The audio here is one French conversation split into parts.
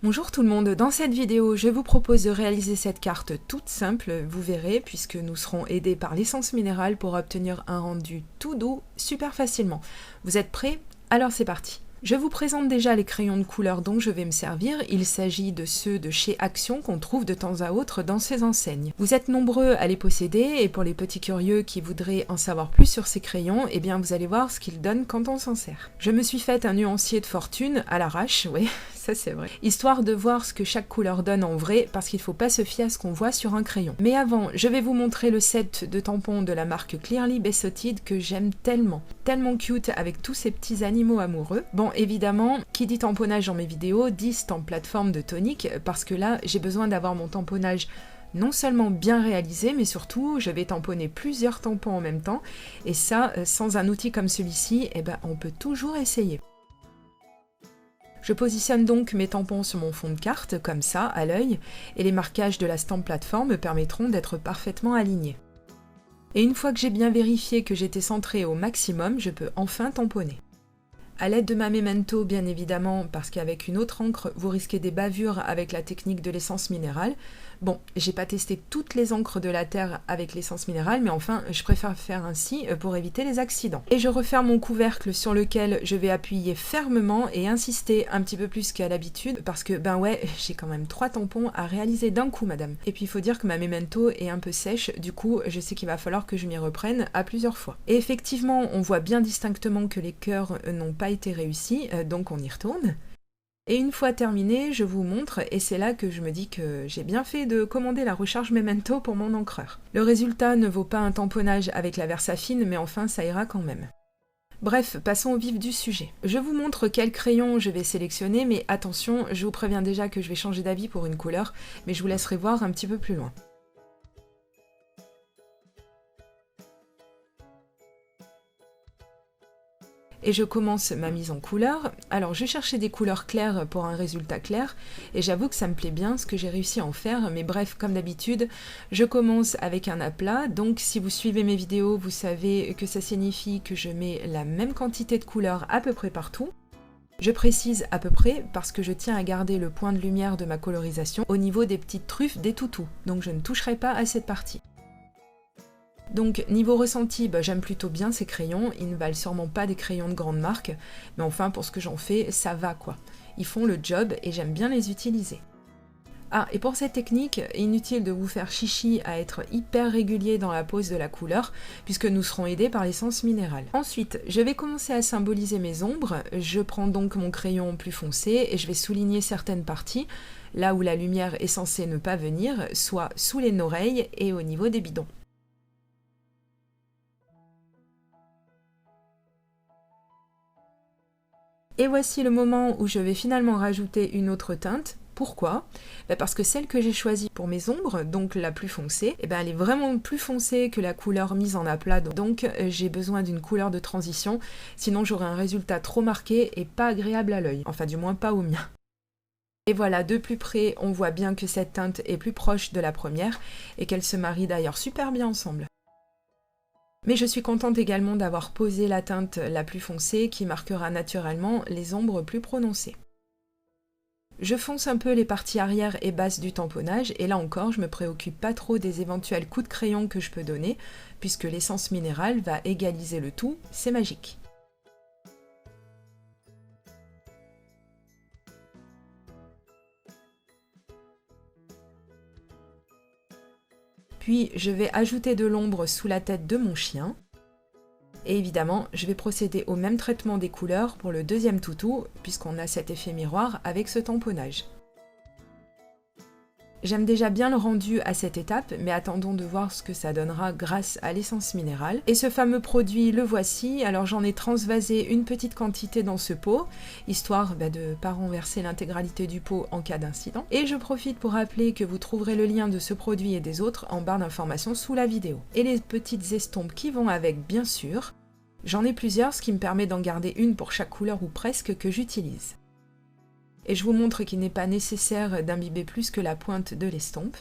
Bonjour tout le monde, dans cette vidéo je vous propose de réaliser cette carte toute simple, vous verrez, puisque nous serons aidés par l'essence minérale pour obtenir un rendu tout doux super facilement. Vous êtes prêts? Alors c'est parti. Je vous présente déjà les crayons de couleur dont je vais me servir, il s'agit de ceux de chez Action qu'on trouve de temps à autre dans ces enseignes. Vous êtes nombreux à les posséder et pour les petits curieux qui voudraient en savoir plus sur ces crayons, eh bien vous allez voir ce qu'ils donnent quand on s'en sert. Je me suis fait un nuancier de fortune à l'arrache, oui, ça c'est vrai, histoire de voir ce que chaque couleur donne en vrai parce qu'il ne faut pas se fier à ce qu'on voit sur un crayon. Mais avant, je vais vous montrer le set de tampons de la marque Clearly Besotted que j'aime tellement cute avec tous ces petits animaux amoureux. Bon, évidemment, qui dit tamponnage dans mes vidéos dit stamp plateforme de tonique, parce que là, j'ai besoin d'avoir mon tamponnage non seulement bien réalisé, mais surtout, je vais tamponner plusieurs tampons en même temps, et ça, sans un outil comme celui-ci, eh ben, on peut toujours essayer. Je positionne donc mes tampons sur mon fond de carte, comme ça, à l'œil, et les marquages de la stamp plateforme me permettront d'être parfaitement alignés. Et une fois que j'ai bien vérifié que j'étais centrée au maximum, je peux enfin tamponner. À l'aide de ma Memento, bien évidemment, parce qu'avec une autre encre, vous risquez des bavures avec la technique de l'essence minérale. Bon, j'ai pas testé toutes les encres de la Terre avec l'essence minérale, mais enfin, je préfère faire ainsi pour éviter les accidents. Et je referme mon couvercle sur lequel je vais appuyer fermement et insister un petit peu plus qu'à l'habitude, parce que, ben ouais, j'ai quand même 3 tampons à réaliser d'un coup, madame. Et puis il faut dire que ma Memento est un peu sèche, du coup, je sais qu'il va falloir que je m'y reprenne à plusieurs fois. Et effectivement, on voit bien distinctement que les cœurs n'ont pas été réussis, donc on y retourne. Et une fois terminé, je vous montre, et c'est là que je me dis que j'ai bien fait de commander la recharge Memento pour mon encreur. Le résultat ne vaut pas un tamponnage avec la Versafine, mais enfin ça ira quand même. Bref, passons au vif du sujet. Je vous montre quel crayon je vais sélectionner, mais attention, je vous préviens déjà que je vais changer d'avis pour une couleur, mais je vous laisserai voir un petit peu plus loin. Et je commence ma mise en couleur. Alors je cherchais des couleurs claires pour un résultat clair, et j'avoue que ça me plaît bien ce que j'ai réussi à en faire, mais bref, comme d'habitude, je commence avec un aplat, donc si vous suivez mes vidéos, vous savez que ça signifie que je mets la même quantité de couleurs à peu près partout. Je précise à peu près parce que je tiens à garder le point de lumière de ma colorisation au niveau des petites truffes des toutous, donc je ne toucherai pas à cette partie. Donc niveau ressenti, j'aime plutôt bien ces crayons, ils ne valent sûrement pas des crayons de grande marque, mais enfin pour ce que j'en fais, ça va quoi. Ils font le job et j'aime bien les utiliser. Ah, et pour cette technique, inutile de vous faire chichi à être hyper régulier dans la pose de la couleur, puisque nous serons aidés par l'essence minérale. Ensuite, je vais commencer à symboliser mes ombres, je prends donc mon crayon plus foncé et je vais souligner certaines parties, là où la lumière est censée ne pas venir, soit sous les oreilles et au niveau des bidons. Et voici le moment où je vais finalement rajouter une autre teinte. Pourquoi? Parce que celle que j'ai choisie pour mes ombres, donc la plus foncée, elle est vraiment plus foncée que la couleur mise en aplat, donc j'ai besoin d'une couleur de transition, sinon j'aurai un résultat trop marqué et pas agréable à l'œil, enfin du moins pas au mien. Et voilà, de plus près, on voit bien que cette teinte est plus proche de la première, et qu'elle se marie d'ailleurs super bien ensemble. Mais je suis contente également d'avoir posé la teinte la plus foncée qui marquera naturellement les ombres plus prononcées. Je fonce un peu les parties arrière et basses du tamponnage et là encore je me préoccupe pas trop des éventuels coups de crayon que je peux donner puisque l'essence minérale va égaliser le tout, c'est magique. Puis je vais ajouter de l'ombre sous la tête de mon chien. Et évidemment, je vais procéder au même traitement des couleurs pour le deuxième toutou, puisqu'on a cet effet miroir avec ce tamponnage. J'aime déjà bien le rendu à cette étape, mais attendons de voir ce que ça donnera grâce à l'essence minérale. Et ce fameux produit, le voici, alors j'en ai transvasé une petite quantité dans ce pot, histoire de ne pas renverser l'intégralité du pot en cas d'incident. Et je profite pour rappeler que vous trouverez le lien de ce produit et des autres en barre d'informations sous la vidéo. Et les petites estompes qui vont avec, bien sûr. J'en ai plusieurs, ce qui me permet d'en garder une pour chaque couleur ou presque que j'utilise. Et je vous montre qu'il n'est pas nécessaire d'imbiber plus que la pointe de l'estompe.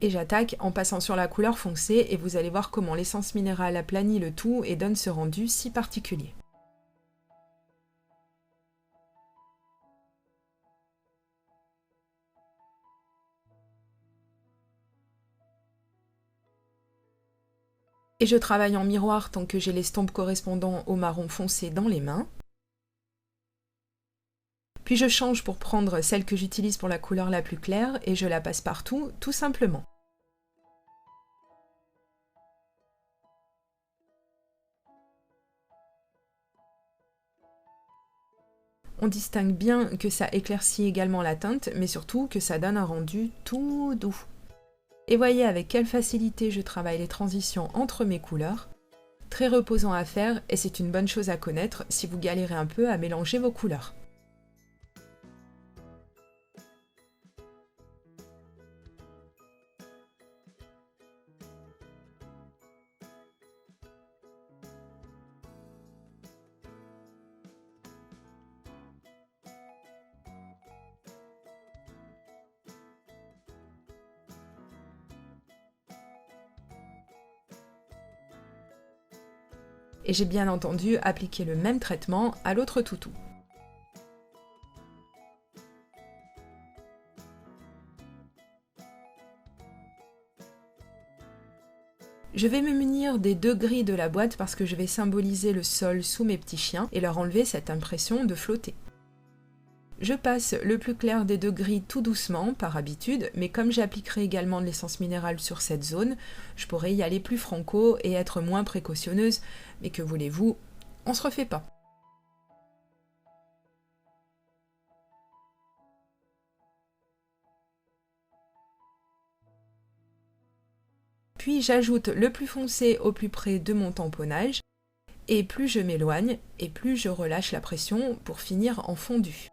Et j'attaque en passant sur la couleur foncée et vous allez voir comment l'essence minérale aplanit le tout et donne ce rendu si particulier. Et je travaille en miroir tant que j'ai l'estompe correspondant au marron foncé dans les mains. Puis je change pour prendre celle que j'utilise pour la couleur la plus claire et je la passe partout, tout simplement. On distingue bien que ça éclaircit également la teinte, mais surtout que ça donne un rendu tout doux. Et voyez avec quelle facilité je travaille les transitions entre mes couleurs. Très reposant à faire et c'est une bonne chose à connaître si vous galérez un peu à mélanger vos couleurs. Et j'ai bien entendu appliqué le même traitement à l'autre toutou. Je vais me munir des 2 gris de la boîte parce que je vais symboliser le sol sous mes petits chiens et leur enlever cette impression de flotter. Je passe le plus clair des 2 gris tout doucement, par habitude, mais comme j'appliquerai également de l'essence minérale sur cette zone, je pourrais y aller plus franco et être moins précautionneuse, mais que voulez-vous, on se refait pas. Puis j'ajoute le plus foncé au plus près de mon tamponnage, et plus je m'éloigne, et plus je relâche la pression pour finir en fondu.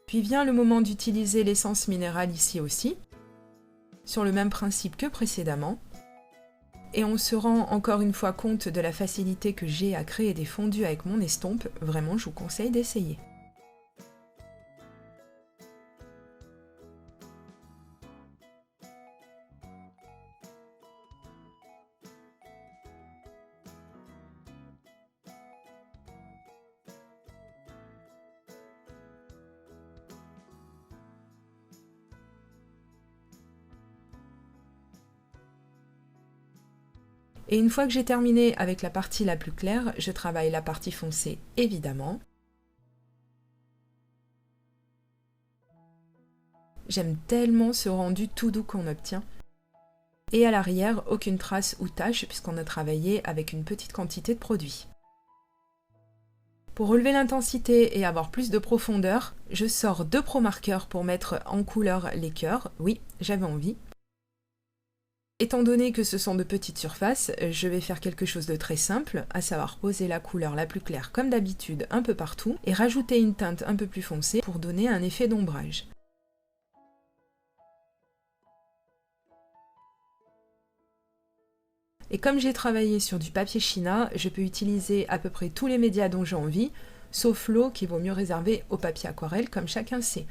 Puis vient le moment d'utiliser l'essence minérale ici aussi, sur le même principe que précédemment. Et on se rend encore une fois compte de la facilité que j'ai à créer des fondus avec mon estompe, vraiment je vous conseille d'essayer. Et une fois que j'ai terminé avec la partie la plus claire, je travaille la partie foncée évidemment. J'aime tellement ce rendu tout doux qu'on obtient. Et à l'arrière, aucune trace ou tache puisqu'on a travaillé avec une petite quantité de produit. Pour relever l'intensité et avoir plus de profondeur, je sors 2 Pro Markers pour mettre en couleur les cœurs. Oui, j'avais envie. Étant donné que ce sont de petites surfaces, je vais faire quelque chose de très simple, à savoir poser la couleur la plus claire comme d'habitude un peu partout et rajouter une teinte un peu plus foncée pour donner un effet d'ombrage. Et comme j'ai travaillé sur du papier china, je peux utiliser à peu près tous les médias dont j'ai envie, sauf l'eau qui vaut mieux réserver au papier aquarelle comme chacun sait.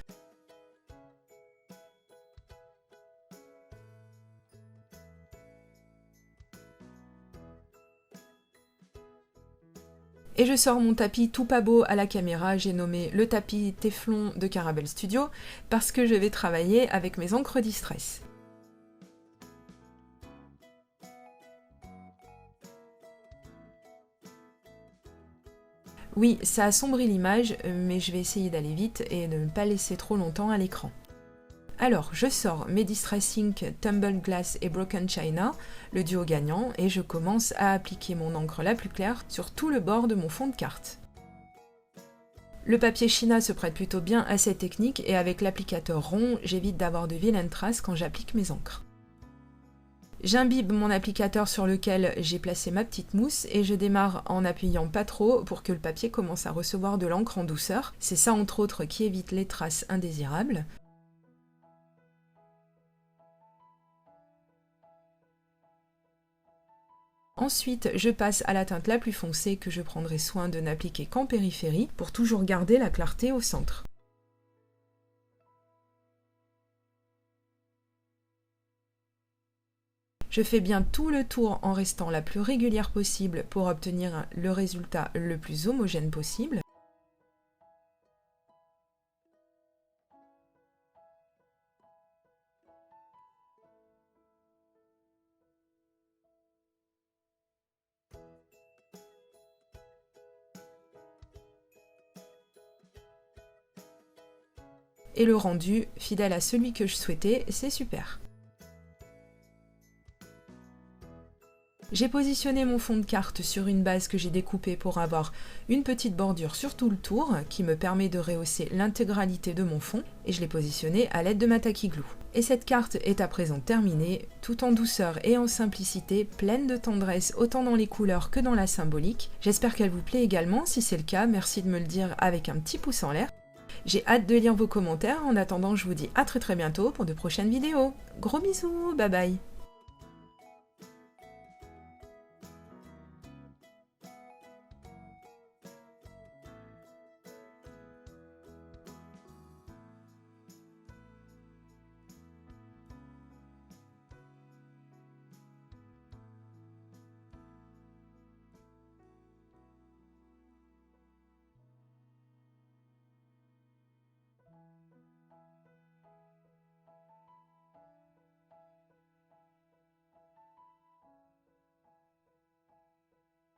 Et je sors mon tapis tout pas beau à la caméra, j'ai nommé le tapis Téflon de Caramel Studio, parce que je vais travailler avec mes encres Distress. Oui, ça assombrit l'image, mais je vais essayer d'aller vite et de ne pas laisser trop longtemps à l'écran. Alors, je sors mes Distress Ink Tumbled Glass et Broken China, le duo gagnant, et je commence à appliquer mon encre la plus claire sur tout le bord de mon fond de carte. Le papier china se prête plutôt bien à cette technique et avec l'applicateur rond, j'évite d'avoir de vilaines traces quand j'applique mes encres. J'imbibe mon applicateur sur lequel j'ai placé ma petite mousse et je démarre en appuyant pas trop pour que le papier commence à recevoir de l'encre en douceur. C'est ça entre autres qui évite les traces indésirables. Ensuite, je passe à la teinte la plus foncée que je prendrai soin de n'appliquer qu'en périphérie pour toujours garder la clarté au centre. Je fais bien tout le tour en restant la plus régulière possible pour obtenir le résultat le plus homogène possible. Et le rendu, fidèle à celui que je souhaitais, c'est super. J'ai positionné mon fond de carte sur une base que j'ai découpée pour avoir une petite bordure sur tout le tour qui me permet de rehausser l'intégralité de mon fond et je l'ai positionné à l'aide de ma Tacky Glue. Et cette carte est à présent terminée, tout en douceur et en simplicité, pleine de tendresse autant dans les couleurs que dans la symbolique. J'espère qu'elle vous plaît également, si c'est le cas, merci de me le dire avec un petit pouce en l'air. J'ai hâte de lire vos commentaires, en attendant je vous dis à très bientôt pour de prochaines vidéos. Gros bisous, bye bye.